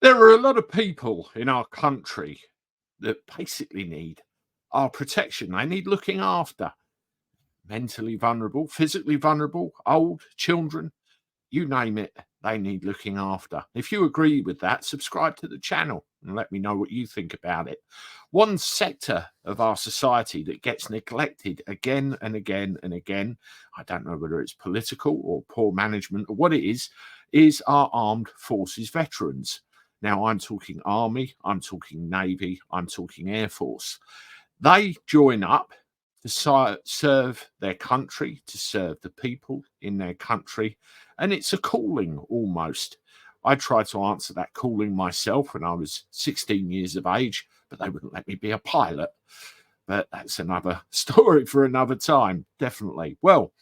There are a lot of people in our country that basically need our protection. They need looking after. Mentally vulnerable, physically vulnerable, old, children, you name it, they need looking after. If you agree with that, subscribe to the channel and let me know what you think about it. One sector of our society that gets neglected again and again and again, I don't know whether it's political or poor management or what it is our armed forces veterans. Now, I'm talking Army, I'm talking Navy, I'm talking Air Force. They join up to serve their country, to serve the people in their country, and it's a calling almost. I tried to answer that calling myself when I was 16 years of age, but they wouldn't let me be a pilot. But that's another story for another time, definitely. Well,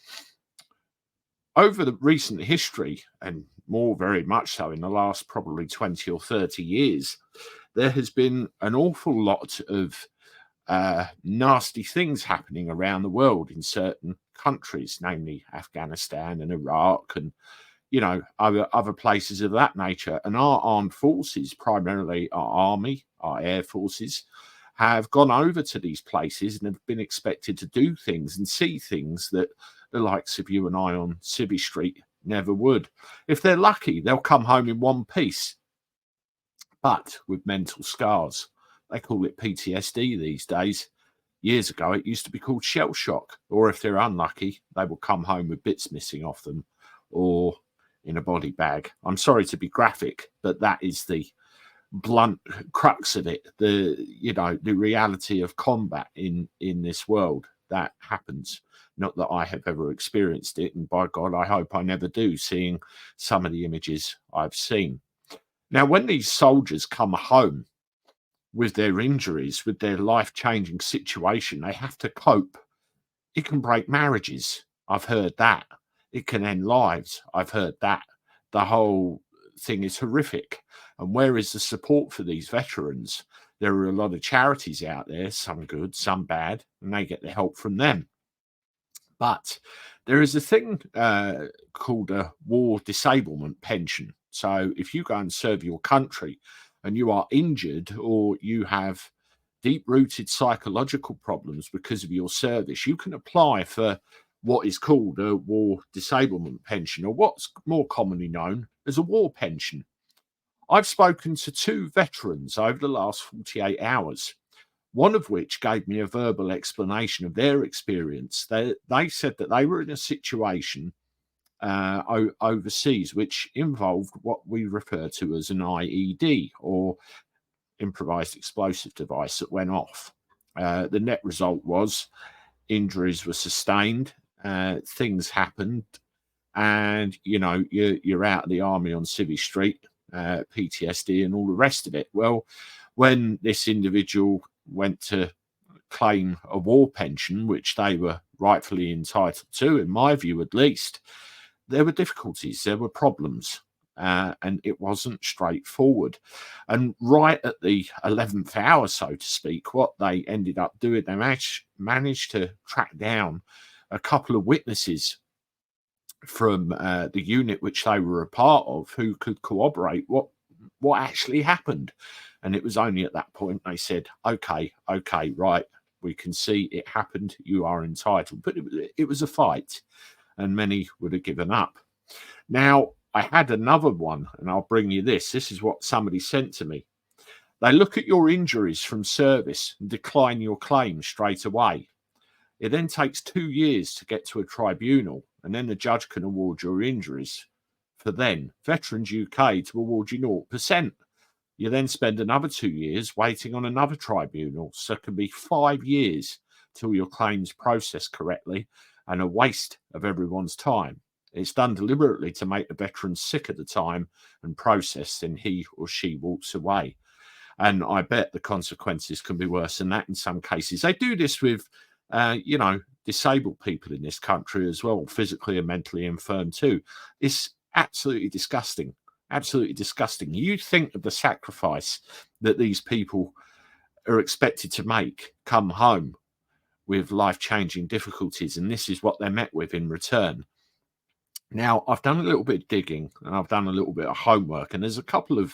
over the recent history, and more very much so in the last probably 20 or 30 years, there has been an awful lot of nasty things happening around the world in certain countries, namely Afghanistan and Iraq and, other places of that nature. And our armed forces, primarily our army, our air forces, have gone over to these places and have been expected to do things and see things that the likes of you and I on Civvy Street never would. If they're lucky, they'll come home in one piece, but with mental scars. They call it PTSD these days. Years ago, it used to be called shell shock. Or if they're unlucky, they will come home with bits missing off them or in a body bag. I'm sorry to be graphic, but that is the blunt crux of it. The reality of combat in this world that happens. Not that I have ever experienced it, and by God, I hope I never do, seeing some of the images I've seen. Now, when these soldiers come home with their injuries, with their life-changing situation, they have to cope. It can break marriages. I've heard that. It can end lives. I've heard that. The whole thing is horrific. And where is the support for these veterans? There are a lot of charities out there, some good, some bad, and they get the help from them. But there is a thing called a war disablement pension. So if you go and serve your country and you are injured or you have deep-rooted psychological problems because of your service, you can apply for what is called a war disablement pension, or what's more commonly known as a war pension. I've spoken to two veterans over the last 48 hours, one of which gave me a verbal explanation of their experience. They said that they were in a situation overseas which involved what we refer to as an IED, or improvised explosive device, that went off. The net result was injuries were sustained, things happened, and you're out of the army on Civvy Street, PTSD and all the rest of it. Well, when this individual went to claim a war pension, which they were rightfully entitled to, in my view at least, there were difficulties, there were problems, and it wasn't straightforward. And right at the 11th hour, so to speak, what they ended up doing, they managed to track down a couple of witnesses from the unit which they were a part of who could corroborate what actually happened. And it was only at that point they said, okay, right, we can see it happened, you are entitled. But it was a fight, and many would have given up. Now, I had another one, and I'll bring you this. This is what somebody sent to me. They look at your injuries from service and decline your claim straight away. It then takes 2 years to get to a tribunal, and then the judge can award your injuries for then Veterans UK to award you 0%. You then spend another 2 years waiting on another tribunal, so it can be 5 years till your claim's processed correctly, and a waste of everyone's time. It's done deliberately to make the veteran sick at the time and process, then he or she walks away. And I bet the consequences can be worse than that in some cases. They do this with, disabled people in this country as well, physically and mentally infirm too. It's absolutely disgusting. Absolutely disgusting. You think of the sacrifice that these people are expected to make, come home with life-changing difficulties, and this is what they're met with in return. Now, I've done a little bit of digging and I've done a little bit of homework, and there's a couple of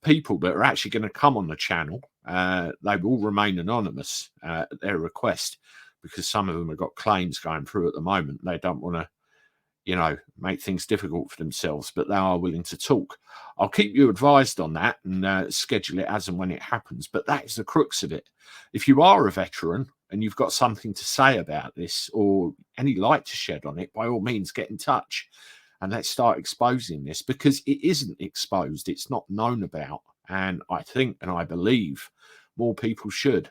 people that are actually going to come on the channel. They will remain anonymous at their request, because some of them have got claims going through at the moment. They don't want to, make things difficult for themselves, but they are willing to talk. I'll keep you advised on that and schedule it as and when it happens. But that is the crux of it. If you are a veteran and you've got something to say about this or any light to shed on it, by all means, get in touch and let's start exposing this, because it isn't exposed. It's not known about. And I think and I believe more people should.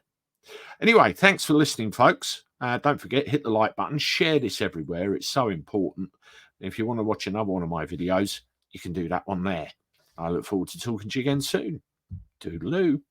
Anyway, thanks for listening, folks. Don't forget, hit the like button, share this everywhere. It's so important. If you want to watch another one of my videos, you can do that on there. I look forward to talking to you again soon. Toodaloo.